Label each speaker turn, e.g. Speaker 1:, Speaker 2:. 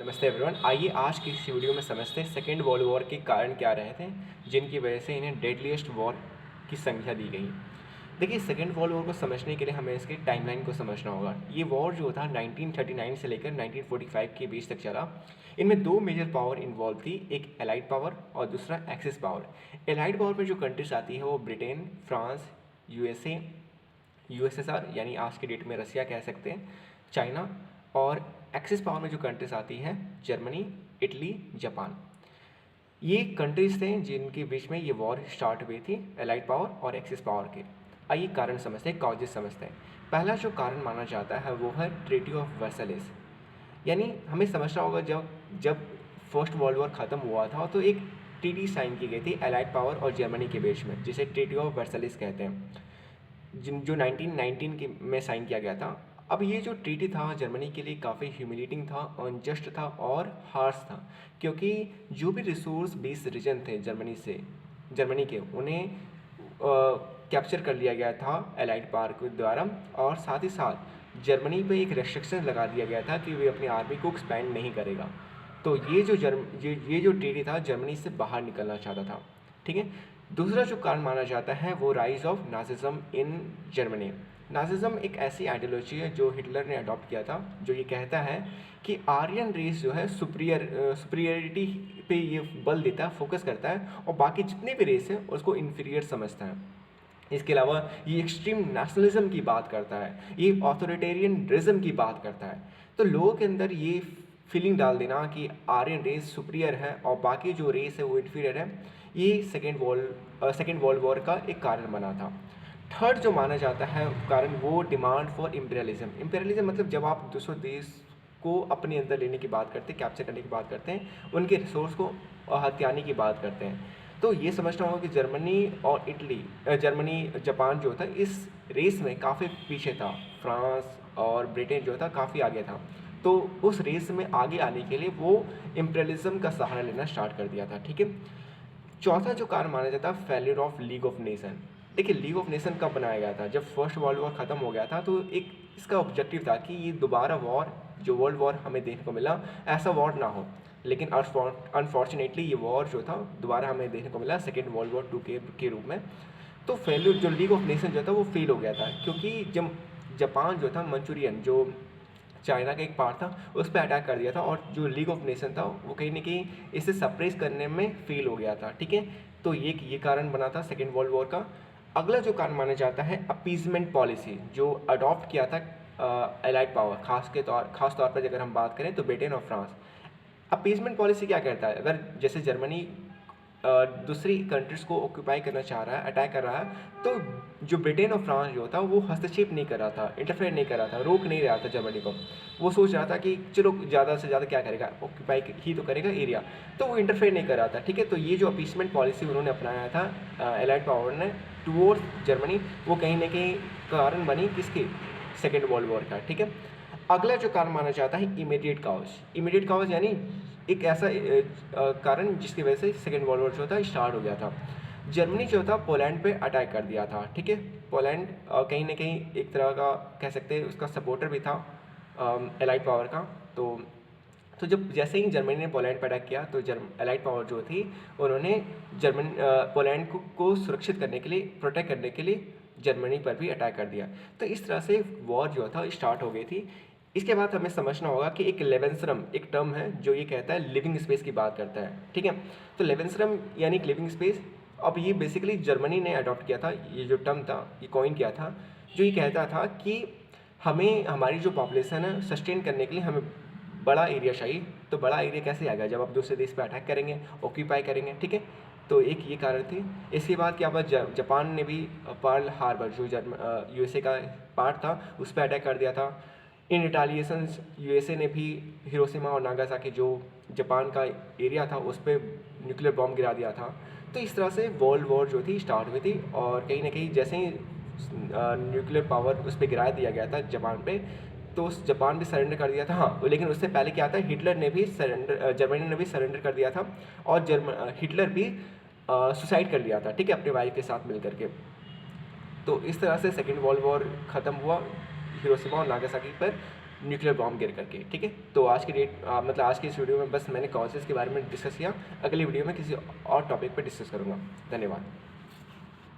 Speaker 1: नमस्ते एवरीवन। आइए आज की इस वीडियो में समझते हैं सेकेंड वर्ल्ड वॉर के कारण क्या रहे थे जिनकी वजह से इन्हें डेडलीस्ट वॉर की संख्या दी गई। देखिए, सेकेंड वर्ल्ड वॉर को समझने के लिए हमें इसके टाइमलाइन को समझना होगा। ये वॉर जो था 1939 से लेकर 1945 के बीच तक चला। इनमें दो मेजर पावर इन्वॉल्व थी, एक एलाइड पावर और दूसरा एक्सिस पावर। एलाइड पावर में जो कंट्रीज आती है वो ब्रिटेन, फ्रांस, यूएसए, यूएसएसआर यानी आज के डेट में रसिया कह सकते हैं, चाइना, और एक्सिस पावर में जो कंट्रीज आती है जर्मनी, इटली, जापान। ये कंट्रीज थे जिनके बीच में ये वॉर स्टार्ट हुई थी, एलाइड पावर और एक्सिस पावर के। आइए कारण समझते हैं, कॉजेज समझते हैं। पहला जो कारण माना जाता है वो है ट्रीटी ऑफ वर्साइलेस। यानी हमें समझना होगा, जब जब फर्स्ट वर्ल्ड वॉर ख़त्म हुआ था तो एक ट्रीटी साइन की गई थी एलाइड पावर और जर्मनी के बीच में, जिसे ट्रीटी ऑफ वर्साइलेस कहते हैं, जो 1919 के में साइन किया गया था। अब ये जो ट्रीटी था जर्मनी के लिए काफ़ी ह्यूमिलेटिंग था, अनजस्ट था और हार्श था, क्योंकि जो भी रिसोर्स बेस्ड रीजन थे जर्मनी के, उन्हें कैप्चर कर लिया गया था एलाइड पावर के द्वारा, और साथ ही साथ जर्मनी पे एक रेस्ट्रिक्शन लगा दिया गया था कि वे अपनी आर्मी को एक्सपैंड नहीं करेगा। तो ये जो ट्रीटी था जर्मनी से बाहर निकलना चाहता था। ठीक है। दूसरा जो कारण माना जाता है वो rise of Nazism in Germany. Nazism एक ऐसी आइडियोलॉजी है जो हिटलर ने अडॉप्ट किया था, जो ये कहता है कि आर्यन रेस जो है सुपीरियरिटी पे ये बल देता है, फोकस करता है, और बाकी जितने भी रेस हैं उसको इन्फीरियर समझता है। इसके अलावा ये एक्सट्रीम नेशनलिज्म की बात करता है, ये ऑथोरिटेरियनिज्म की बात करता है। तो लोगों के अंदर ये फीलिंग डाल देना कि आर्यन रेस सुपीरियर है और बाकी जो रेस है वो इन्फीरियर है, ये सेकेंड वर्ल्ड वॉर का एक कारण बना था। थर्ड जो माना जाता है कारण, वो डिमांड फॉर इम्पीरियलिज्म। इम्पीरियलिज्म मतलब जब आप दूसरे देश को अपने अंदर लेने की बात करते हैं, कैप्चर करने की बात करते हैं, उनके रिसोर्स को हथियाने की बात करते हैं। तो ये समझना होगा कि जर्मनी जापान जो था इस रेस में काफ़ी पीछे था, फ्रांस और ब्रिटेन जो था काफ़ी आगे था। तो उस रेस में आगे आने के लिए वो इम्पीरियलिज्म का सहारा लेना स्टार्ट कर दिया था। ठीक है। चौथा जो कारण माना जाता है failure of league of nation. देखिए, लीग ऑफ नेशन कब बनाया गया था? जब फर्स्ट वर्ल्ड वॉर ख़त्म हो गया था, तो एक इसका ऑब्जेक्टिव था कि ये दोबारा वॉर, जो वर्ल्ड वॉर हमें देखने को मिला, ऐसा वॉर ना हो। लेकिन अनफॉर्चुनेटली ये वॉर जो था दोबारा हमें देखने को मिला सेकेंड वर्ल्ड वॉर 2 के रूप में। तो फेल्यूर जो लीग ऑफ नेशन जो था वो फेल हो गया था, क्योंकि जब जापान जो था मंचूरियन, जो चाइना का एक पार्ट था, उस पर अटैक कर दिया था, और जो लीग ऑफ नेशन था वो कहीं ना कहीं इसे सप्रेस करने में फेल हो गया था। ठीक है। तो ये कारण बना था सेकेंड वर्ल्ड वॉर का। अगला जो कारण माना जाता है अपीजमेंट पॉलिसी, जो अडॉप्ट किया था एलाइड पावर, खास तौर पर अगर हम बात करें तो ब्रिटेन और फ्रांस। अपीजमेंट पॉलिसी क्या करता है? अगर जैसे जर्मनी दूसरी कंट्रीज़ को ऑक्यूपाई करना चाह रहा है, अटैक कर रहा है, तो जो ब्रिटेन और फ्रांस जो था वो हस्तक्षेप नहीं कर रहा था, इंटरफेयर नहीं कर रहा था, रोक नहीं रहा था जर्मनी को। वो सोच रहा था कि चलो ज़्यादा से ज़्यादा क्या करेगा, ऑक्यूपाई ही तो करेगा एरिया, तो वो इंटरफेयर नहीं कर रहा था। ठीक है। तो ये जो अपीसमेंट पॉलिसी उन्होंने अपनाया था एलाइड पावर ने टूवर्ड्स जर्मनी, वो कहीं ना कहीं कारण बनी किसकी? सेकेंड वर्ल्ड वॉर का। ठीक है। अगला जो कारण माना जाता है इमीडिएट काउज यानी एक ऐसा कारण जिसकी वजह से सेकेंड वर्ल्ड वॉर जो था स्टार्ट हो गया था। जर्मनी जो था पोलैंड पे अटैक कर दिया था। ठीक है। पोलैंड कहीं ना कहीं एक तरह का कह सकते हैं उसका सपोर्टर भी था एलाइड पावर का। तो जब जैसे ही जर्मनी ने पोलैंड पर अटैक किया, तो एलाइड पावर जो थी उन्होंने पोलैंड को सुरक्षित करने के लिए, प्रोटेक्ट करने के लिए जर्मनी पर भी अटैक कर दिया। तो इस तरह से वॉर जो था स्टार्ट हो गई थी। इसके बाद हमें समझना होगा कि एक लेवेंसरम एक टर्म है जो ये कहता है लिविंग स्पेस की बात करता है। ठीक है। तो लेवेंसरम यानी लिविंग स्पेस, अब ये बेसिकली जर्मनी ने अडॉप्ट किया था, ये जो टर्म था ये कॉइन किया था, जो ये कहता था कि हमें हमारी जो पॉपुलेशन है सस्टेन करने के लिए हमें बड़ा एरिया चाहिए। तो बड़ा एरिया कैसे आएगा? जब आप दूसरे देश पे अटैक करेंगे, ऑक्यूपाई करेंगे। ठीक है। तो एक ये कारण थे। इसके बाद क्या हुआ, जापान ने भी पर्ल हार्बर, जो यूएसए का पार्ट था, उस पर अटैक कर दिया था। इन रिटालिएशंस यूएसए ने भी हिरोशिमा और नागासाकी, जो जापान का एरिया था, उस पर न्यूक्लियर बॉम्ब गिरा दिया था। तो इस तरह से वर्ल्ड वॉर जो थी स्टार्ट हुई थी, और कहीं ना कहीं जैसे ही न्यूक्लियर पावर उस पर गिरा दिया गया था जापान पे, तो जापान भी सरेंडर कर दिया था। हाँ, लेकिन उससे पहले क्या था, जर्मनी ने भी सरेंडर कर दिया था, और हिटलर भी सुसाइड कर लिया था। ठीक है, अपनी वाइफ के साथ मिल करके। तो इस तरह से सेकेंड वर्ल्ड वॉर ख़त्म हुआ हिरोशिमा और नागासाकी पर। न्यूक्लियर बॉम्ब गिर करके, ठीक है। तो आज की डेट मतलब आज की इस वीडियो में बस मैंने कॉजेज़ के बारे में डिस्कस किया। अगली वीडियो में किसी और टॉपिक पर डिस्कस करूँगा। धन्यवाद।